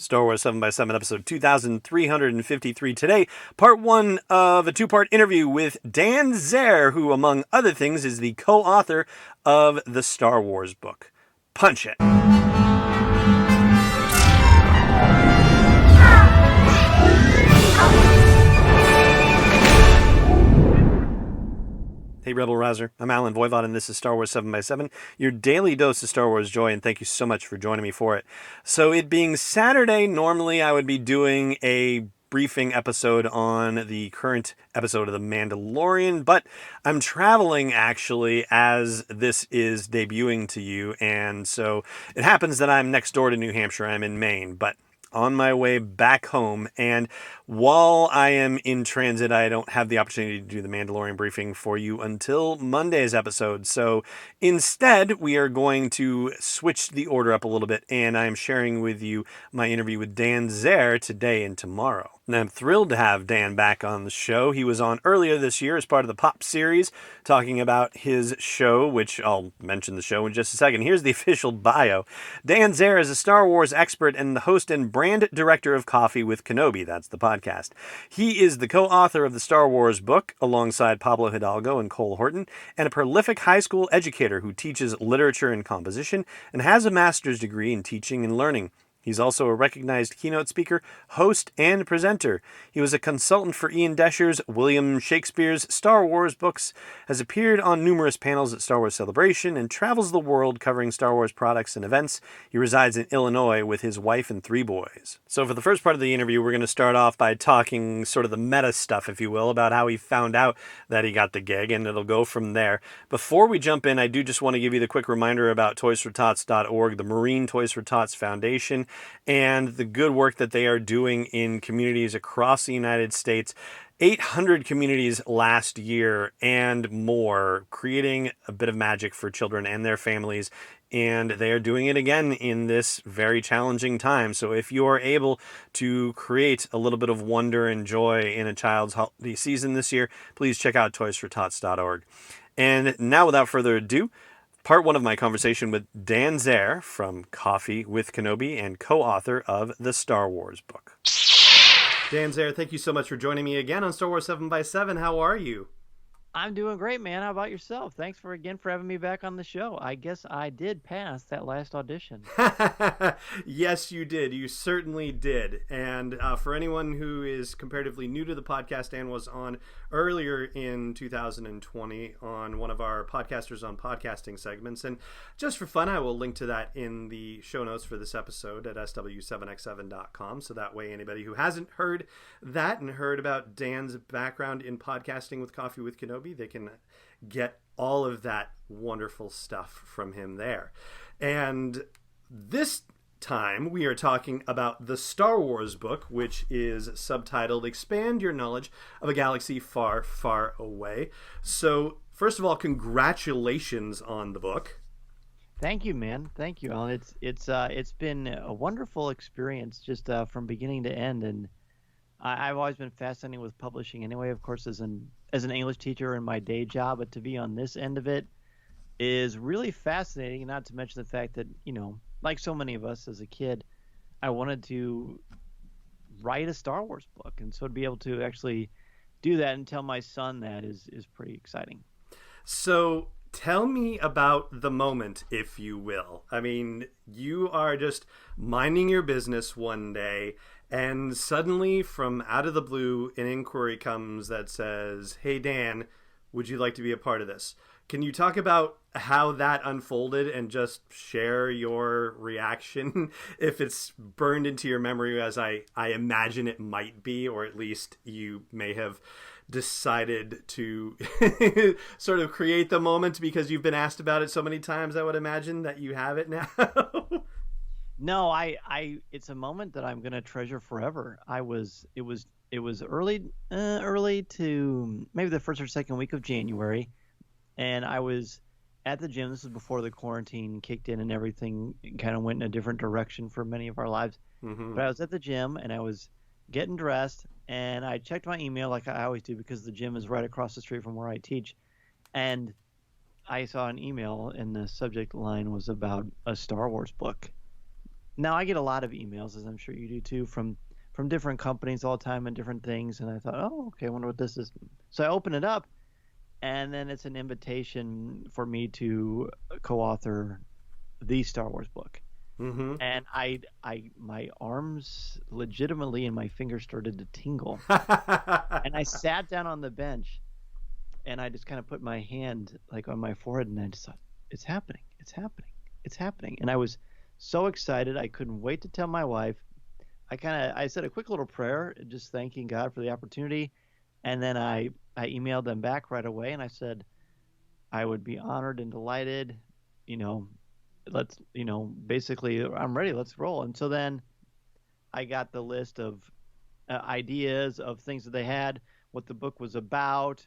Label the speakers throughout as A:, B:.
A: Star Wars 7x7, episode 2353 today. Part one of a two-part interview with Dan Zehr, who, among other things, is the co-author of the Star Wars book. Punch it. Hey, Rebel Rouser. I'm Alan Voivod, and this is Star Wars 7x7, your daily dose of Star Wars joy, and thank you so much for joining me for it. So, it being Saturday, normally I would be doing a briefing episode on the current episode of The Mandalorian, but I'm traveling, actually, as this is debuting to you, and so it happens that I'm next door to New Hampshire. I'm in Maine, but on my way back home, and while I am in transit, I don't have the opportunity to do the Mandalorian briefing for you until Monday's episode. So instead, we are going to switch the order up a little bit, and I'm sharing with you my interview with Dan Zehr today and tomorrow. And I'm thrilled to have Dan back on the show. He was on earlier this year as part of the Pop series, talking about his show, which I'll mention the show in just a second. Here's the official bio. Dan Zehr is a Star Wars expert and the host and brand director of Coffee With Kenobi. That's the podcast. He is the co-author of the Star Wars book alongside Pablo Hidalgo and Cole Horton, and a prolific high school educator who teaches literature and composition and has a master's degree in teaching and learning. He's also a recognized keynote speaker, host, and presenter. He was a consultant for Ian Desher's William Shakespeare's Star Wars books, has appeared on numerous panels at Star Wars Celebration, and travels the world covering Star Wars products and events. He resides in Illinois with his wife and 3 boys. So for the first part of the interview, we're going to start off by talking sort of the meta stuff, if you will, about how he found out that he got the gig, and it'll go from there. Before we jump in, I do just want to give you the quick reminder about toysfortots.org, the Marine Toys for Tots Foundation, and the good work that they are doing in communities across the United States. 800 communities last year and more, creating a bit of magic for children and their families. And they are doing it again in this very challenging time. So if you are able to create a little bit of wonder and joy in a child's holiday season this year, please check out toysfortots.org. And now, without further ado, part one of my conversation with Dan Zehr from Coffee With Kenobi and co-author of the Star Wars book. Dan Zehr, thank you so much for joining me again on Star Wars 7x7. How are you?
B: I'm doing great, man. How about yourself? Thanks for having me back on the show. I guess I did pass that last audition.
A: Yes, you did. You certainly did. And for anyone who is comparatively new to the podcast and was on earlier in 2020 on one of our Podcasters on Podcasting segments, and just for fun, I will link to that in the show notes for this episode at sw7x7.com. So that way, anybody who hasn't heard that and heard about Dan's background in podcasting with Coffee With Kenobi, they can get all of that wonderful stuff from him there. And this time we are talking about the Star Wars book, which is subtitled Expand Your Knowledge of a Galaxy Far, Far Away. So first of all, congratulations on the book.
B: Thank you, man. Thank you, Alan. It's been a wonderful experience just from beginning to end, and I've always been fascinated with publishing anyway, of course, as an English teacher in my day job, but to be on this end of it is really fascinating, not to mention the fact that, you know, like so many of us as a kid, I wanted to write a Star Wars book, and so to be able to actually do that and tell my son that is pretty exciting.
A: So tell me about the moment, if you will. I mean, you are just minding your business one day, and suddenly, from out of the blue, an inquiry comes that says, "Hey, Dan, would you like to be a part of this?" Can you talk about how that unfolded and just share your reaction, if it's burned into your memory, as I imagine it might be, or at least you may have decided to sort of create the moment because you've been asked about it so many times, I would imagine, that you have it now?
B: No, it's a moment that I'm going to treasure forever. It was early to maybe the first or second week of January, and I was at the gym. This was before the quarantine kicked in and everything kind of went in a different direction for many of our lives. Mm-hmm. But I was at the gym and I was getting dressed, and I checked my email like I always do because the gym is right across the street from where I teach, and I saw an email and the subject line was about a Star Wars book. Now I get a lot of emails, as I'm sure you do too, from different companies all the time and different things. And I thought, oh, okay, I wonder what this is. So I open it up, and then it's an invitation for me to co-author the Star Wars book.
A: Mm-hmm.
B: And my arms legitimately and my fingers started to tingle. And I sat down on the bench, and I just kind of put my hand like on my forehead, and I just thought, it's happening, it's happening, it's happening. And I was so excited, I couldn't wait to tell my wife. I said a quick little prayer, just thanking God for the opportunity, and then I emailed them back right away, and I said I would be honored and delighted. You know, let's basically I'm ready. Let's roll. And so then I got the list of ideas of things that they had, what the book was about,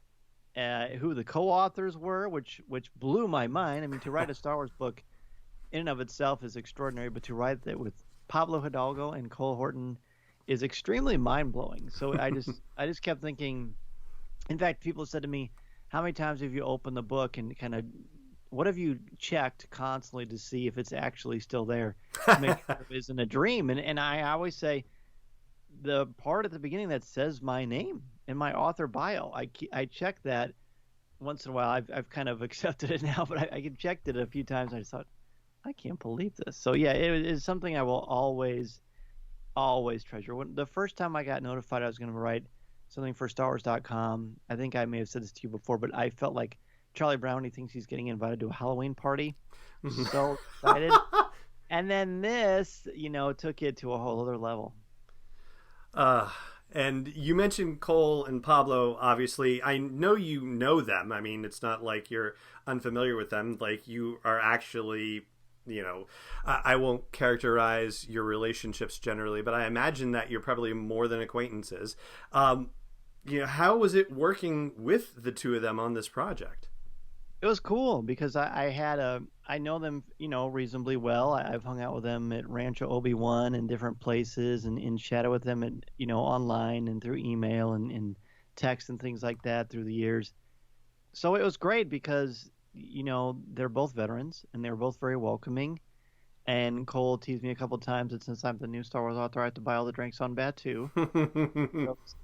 B: who the co-authors were, which blew my mind. I mean, to write a Star Wars book in and of itself is extraordinary, but to write that with Pablo Hidalgo and Cole Horton is extremely mind blowing. So I just kept thinking. In fact, people said to me, "How many times have you opened the book and kind of what have you checked constantly to see if it's actually still there to make sure it isn't a dream?" And I always say the part at the beginning that says my name in my author bio, I check that once in a while. I've kind of accepted it now, but I checked it a few times. And I just thought, I can't believe this. So yeah, it is something I will always treasure. When the first time I got notified I was going to write something for StarWars.com, I think I may have said this to you before, but I felt like Charlie Brown. He thinks he's getting invited to a Halloween party. So excited. And then this, took it to a whole other level.
A: Uh, and you mentioned Cole and Pablo, obviously. I know you know them. I mean, it's not like you're unfamiliar with them. Like, you are actually, I won't characterize your relationships generally, but I imagine that you're probably more than acquaintances. How was it working with the two of them on this project?
B: It was cool because I know them, reasonably well. I've hung out with them at Rancho Obi-Wan and different places and in shadow with them and, online and through email and text and things like that through the years. So it was great because, they're both veterans and they're both very welcoming. And Cole teased me a couple of times that since I'm the new Star Wars author, I have to buy all the drinks on Batuu,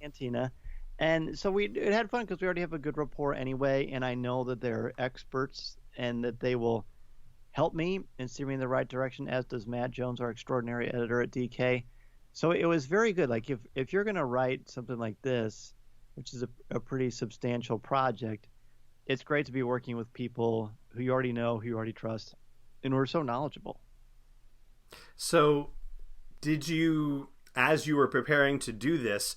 B: Cantina. And so we it had fun because we already have a good rapport anyway, and I know that they're experts and that they will help me and steer me in the right direction, as does Matt Jones, our extraordinary editor at DK. So it was very good. Like if you're going to write something like this, which is a pretty substantial project, it's great to be working with people who you already know, who you already trust, and who are so knowledgeable.
A: So, did you, as you were preparing to do this,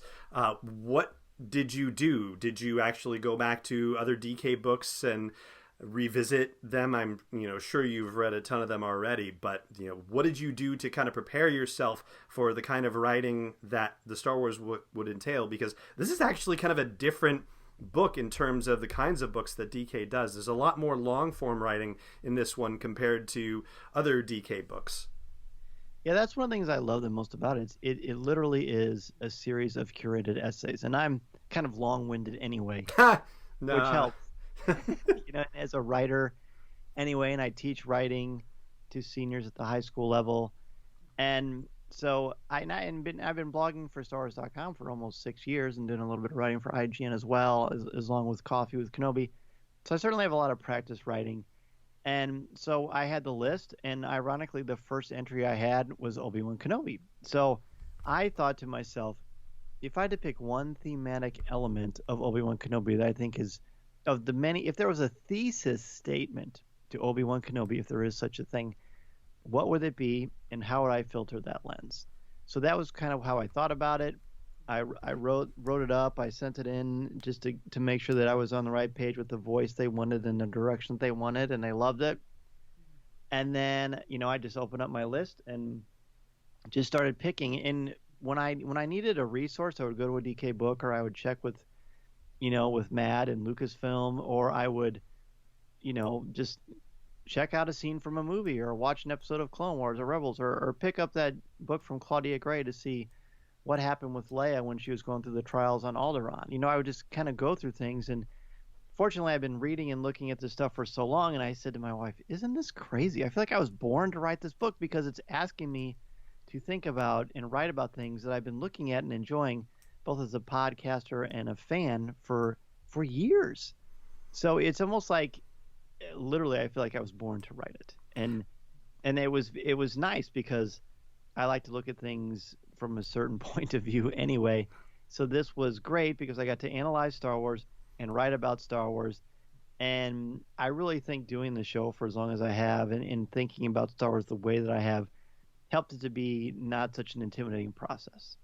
A: what did you do? Did you actually go back to other DK books and revisit them? I'm, sure you've read a ton of them already, but, what did you do to kind of prepare yourself for the kind of writing that the Star Wars would entail? Because this is actually kind of a different book in terms of the kinds of books that DK does. There's a lot more long form writing in this one compared to other DK books.
B: Yeah, that's one of the things I love the most about it. It literally is a series of curated essays, and I'm kind of long-winded anyway, which
A: Nah.
B: helps. As a writer anyway, and I teach writing to seniors at the high school level, and so I've been blogging for StarWars.com for almost 6 years and doing a little bit of writing for IGN as well, as long with Coffee with Kenobi. So I certainly have a lot of practice writing. And so I had the list, and ironically, the first entry I had was Obi-Wan Kenobi. So I thought to myself, if I had to pick one thematic element of Obi-Wan Kenobi that I think is of the many, if there was a thesis statement to Obi-Wan Kenobi, if there is such a thing, what would it be, and how would I filter that lens? So that was kind of how I thought about it. I wrote it up. I sent it in just to make sure that I was on the right page with the voice they wanted and the direction they wanted, and they loved it. And then I just opened up my list and just started picking. And when I needed a resource, I would go to a DK book, or I would check with Matt and Lucasfilm, or I would just check out a scene from a movie, or watch an episode of Clone Wars or Rebels, or pick up that book from Claudia Gray to see what happened with Leia when she was going through the trials on Alderaan. I would just kind of go through things. And fortunately, I've been reading and looking at this stuff for so long. And I said to my wife, isn't this crazy? I feel like I was born to write this book because it's asking me to think about and write about things that I've been looking at and enjoying, both as a podcaster and a fan for years. So it's almost like literally I feel like I was born to write it. And it was nice because I like to look at things from a certain point of view anyway. So this was great because I got to analyze Star Wars and write about Star Wars. And I really think doing the show for as long as I have and thinking about Star Wars the way that I have helped it to be not such an intimidating process.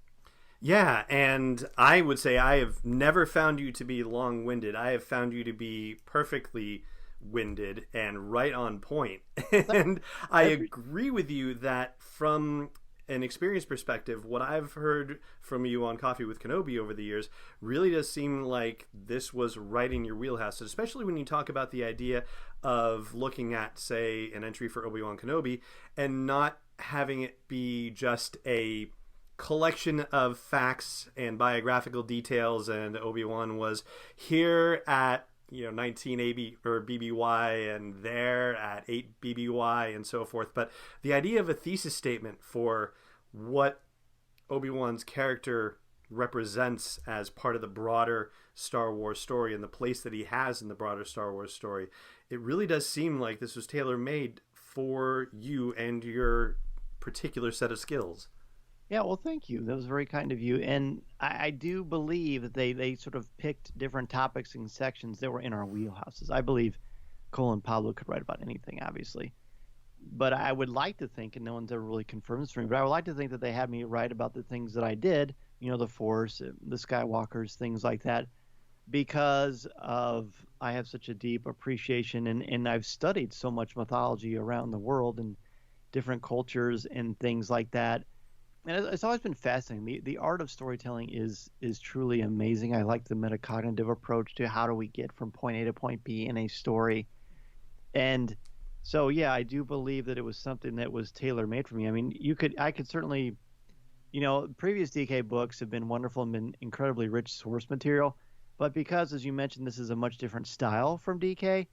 A: Yeah, and I would say I have never found you to be long-winded. I have found you to be perfectly winded and right on point. And I agree with you that from an experience perspective, what I've heard from you on Coffee with Kenobi over the years really does seem like this was right in your wheelhouse, especially when you talk about the idea of looking at, say, an entry for Obi-Wan Kenobi and not having it be just a collection of facts and biographical details, and Obi-Wan was here at 19 AB or BBY and there at 8 BBY and so forth. But the idea of a thesis statement for what Obi-Wan's character represents as part of the broader Star Wars story and the place that he has in the broader Star Wars story, it really does seem like this was tailor-made for you and your particular set of skills.
B: Yeah, well, thank you. That was very kind of you. And I do believe that they sort of picked different topics and sections that were in our wheelhouses. I believe Cole and Pablo could write about anything, obviously. But I would like to think, and no one's ever really confirmed this for me, but I would like to think that they had me write about the things that I did, the Force, the Skywalkers, things like that, because of I have such a deep appreciation and I've studied so much mythology around the world and different cultures and things like that. And it's always been fascinating. The art of storytelling is truly amazing. I like the metacognitive approach to how do we get from point A to point B in a story. And so, yeah, I do believe that it was something that was tailor made for me. I mean, I could certainly, previous DK books have been wonderful and been incredibly rich source material. But because, as you mentioned, this is a much different style from DK,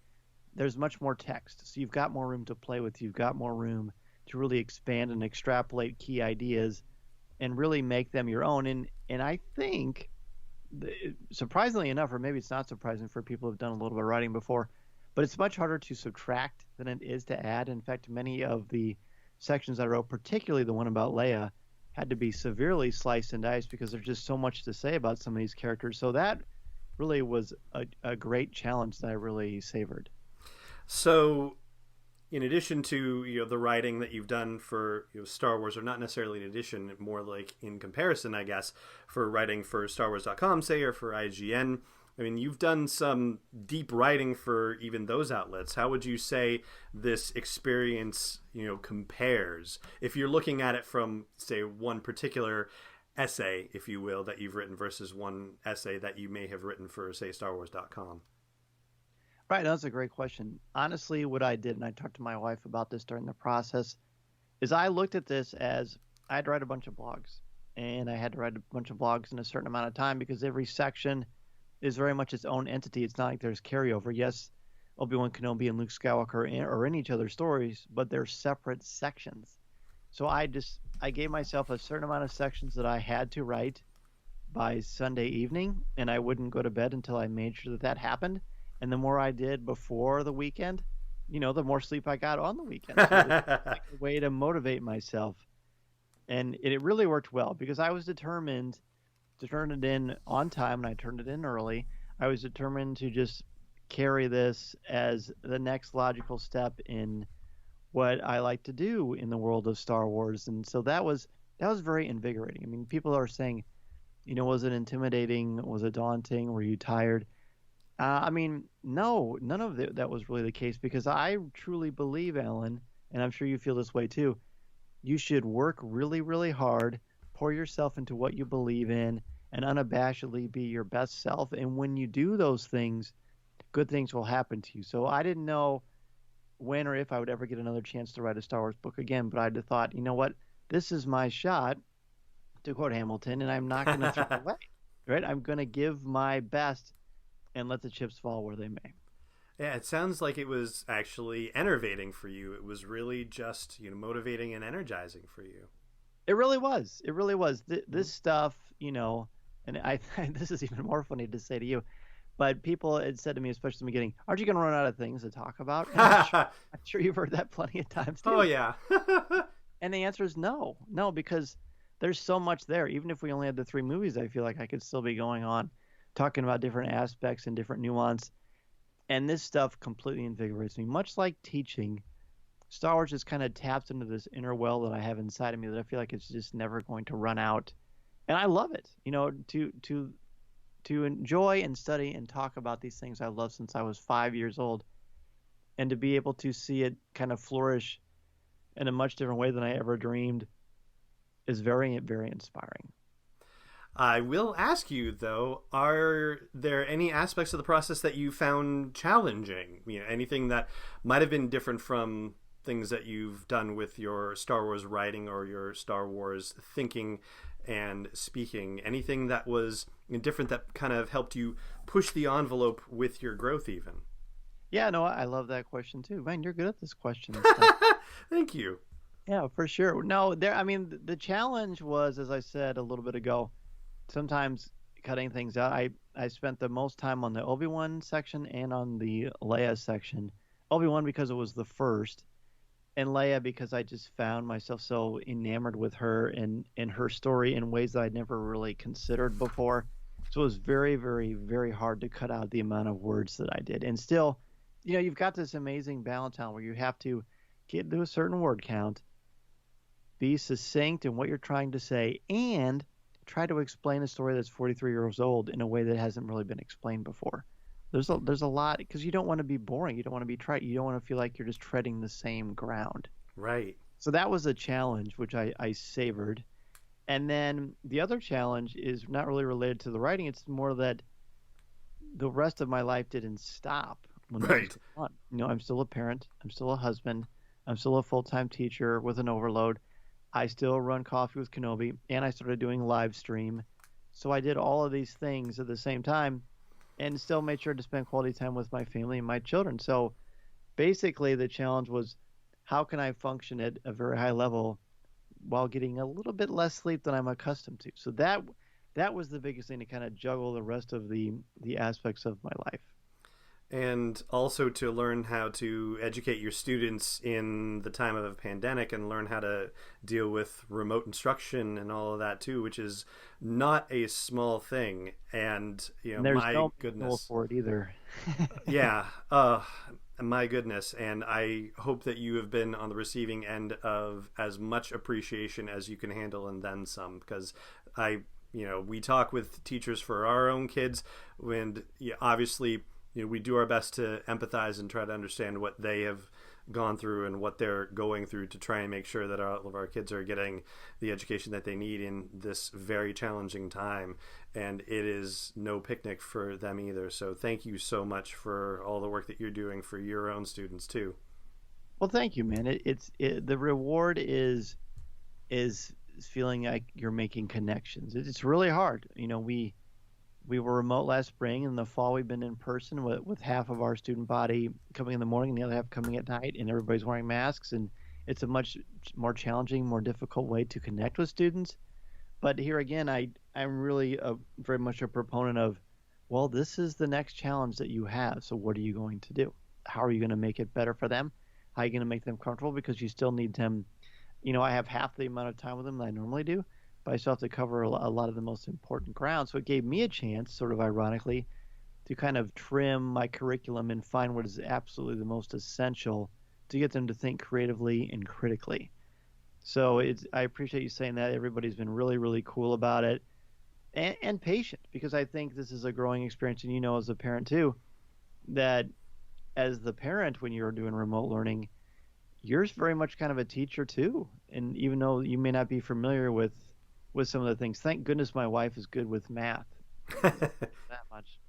B: there's much more text. So you've got more room to play with. You've got more room to really expand and extrapolate key ideas and really make them your own. And I think, surprisingly enough, or maybe it's not surprising for people who've done a little bit of writing before, but it's much harder to subtract than it is to add. In fact, many of the sections I wrote, particularly the one about Leia, had to be severely sliced and diced because there's just so much to say about some of these characters. So that really was a great challenge that I really savored.
A: So in addition to the writing that you've done for Star Wars, or not necessarily in addition, more like in comparison, I guess, for writing for StarWars.com, say, or for IGN, I mean, you've done some deep writing for even those outlets. How would you say this experience, compares? If you're looking at it from, say, one particular essay, if you will, that you've written versus one essay that you may have written for, say, StarWars.com.
B: Right, that's a great question. Honestly, what I did, and I talked to my wife about this during the process, is I looked at this as I had to write a bunch of blogs. And I had to write a bunch of blogs in a certain amount of time because every section is very much its own entity. It's not like there's carryover. Yes, Obi-Wan Kenobi and Luke Skywalker are in each other's stories, but they're separate sections. So I gave myself a certain amount of sections that I had to write by Sunday evening, and I wouldn't go to bed until I made sure that happened. And the more I did before the weekend, the more sleep I got on the weekend. So it was like a way to motivate myself. And it really worked well because I was determined to turn it in on time, and I turned it in early. I was determined to just carry this as the next logical step in what I like to do in the world of Star Wars. And so that was very invigorating. I mean, people are saying, was it intimidating? Was it daunting? Were you tired? I mean, no, none of that was really the case because I truly believe, Alan, and I'm sure you feel this way too, you should work really, really hard, pour yourself into what you believe in, and unabashedly be your best self. And when you do those things, good things will happen to you. So I didn't know when or if I would ever get another chance to write a Star Wars book again, but I'd thought, you know what, this is my shot, to quote Hamilton, and I'm not going to throw it away, right? I'm going to give my best and let the chips fall where they may.
A: Yeah, it sounds like it was actually enervating for you. It was really just, motivating and energizing for you.
B: It really was. It really was. This stuff, and this is even more funny to say to you, but people had said to me, especially in the beginning, "Aren't you going to run out of things to talk about?" And I'm sure you've heard that plenty of times
C: Oh
B: too.
C: yeah.
B: And the answer is no, no, because there's so much there. Even if we only had the three movies, I feel like I could still be going on, talking about different aspects and different nuance. And this stuff completely invigorates me, much like teaching. Star Wars just kind of taps into this inner well that I have inside of me that I feel like it's just never going to run out. And I love it. To enjoy and study and talk about these things I love since I was 5 years old, and to be able to see it kind of flourish in a much different way than I ever dreamed is very, very inspiring.
C: I will ask you though, are there any aspects of the process that you found challenging? Anything that might have been different from things that you've done with your Star Wars writing or your Star Wars thinking and speaking? Anything that was different that kind of helped you push the envelope with your growth even?
B: Yeah, no, I love that question too. Man, you're good at this question.
C: Thank you.
B: Yeah, for sure. No, I mean, the challenge was, as I said a little bit ago, sometimes cutting things out. I spent the most time on the Obi-Wan section and on the Leia section. Obi-Wan because it was the first, and Leia because I just found myself so enamored with her and her story in ways that I'd never really considered before. So it was very, very, very hard to cut out the amount of words that I did. And still, you've got this amazing balance where you have to get to a certain word count, be succinct in what you're trying to say, and try to explain a story that's 43 years old in a way that hasn't really been explained before. There's a lot because you don't want to be boring. You don't want to be trite. You don't want to feel like you're just treading the same ground.
C: Right.
B: So that was a challenge, which I savored. And then the other challenge is not really related to the writing. It's more that the rest of my life didn't stop when this was
C: Right.
B: going on. I'm still a parent. I'm still a husband. I'm still a full-time teacher with an overload. I still run Coffee with Kenobi, and I started doing live stream. So I did all of these things at the same time and still made sure to spend quality time with my family and my children. So basically, the challenge was how can I function at a very high level while getting a little bit less sleep than I'm accustomed to. So that was the biggest thing to kind of juggle the rest of the aspects of my life.
C: And also to learn how to educate your students in the time of a pandemic and learn how to deal with remote instruction and all of that too, which is not a small thing. And
B: And there's
C: my
B: no manual
C: goodness.
B: for it either.
C: Yeah. My goodness. And I hope that you have been on the receiving end of as much appreciation as you can handle and then some, because we talk with teachers for our own kids, and obviously we do our best to empathize and try to understand what they have gone through and what they're going through to try and make sure that all of our kids are getting the education that they need in this very challenging time. And it is no picnic for them either. So thank you so much for all the work that you're doing for your own students too.
B: Well, thank you, man. The reward is feeling like you're making connections. It's really hard. We were remote last spring. In the fall, we've been in person with half of our student body coming in the morning and the other half coming at night, and everybody's wearing masks. And it's a much more challenging, more difficult way to connect with students. But here again, I'm really very much a proponent of, well, this is the next challenge that you have. So what are you going to do? How are you going to make it better for them? How are you going to make them comfortable? Because you still need them. I have half the amount of time with them that I normally do, but I still have to cover a lot of the most important ground. So it gave me a chance, sort of ironically, to kind of trim my curriculum and find what is absolutely the most essential to get them to think creatively and critically. So I appreciate you saying that. Everybody's been really, really cool about it and patient, because I think this is a growing experience. And as a parent too, that as the parent, when you're doing remote learning, you're very much kind of a teacher too. And even though you may not be familiar with some of the things, thank goodness my wife is good with math. That much.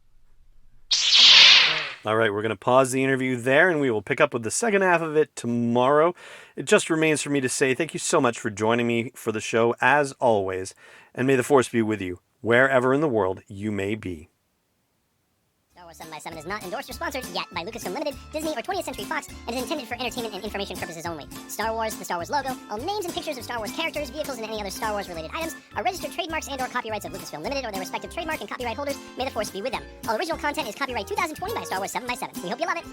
A: All right, we're going to pause the interview there and we will pick up with the second half of it tomorrow. It just remains for me to say thank you so much for joining me for the show, as always, and may the force be with you, wherever in the world you may be.
D: Wars 7x7 is not endorsed or sponsored yet by Lucasfilm Limited, Disney, or 20th Century Fox, and is intended for entertainment and information purposes only. Star Wars, the Star Wars logo, all names and pictures of Star Wars characters, vehicles, and any other Star Wars-related items are registered trademarks and/or copyrights of Lucasfilm Limited or their respective trademark and copyright holders. May the Force be with them. All original content is copyright 2020 by Star Wars 7x7. We hope you love it.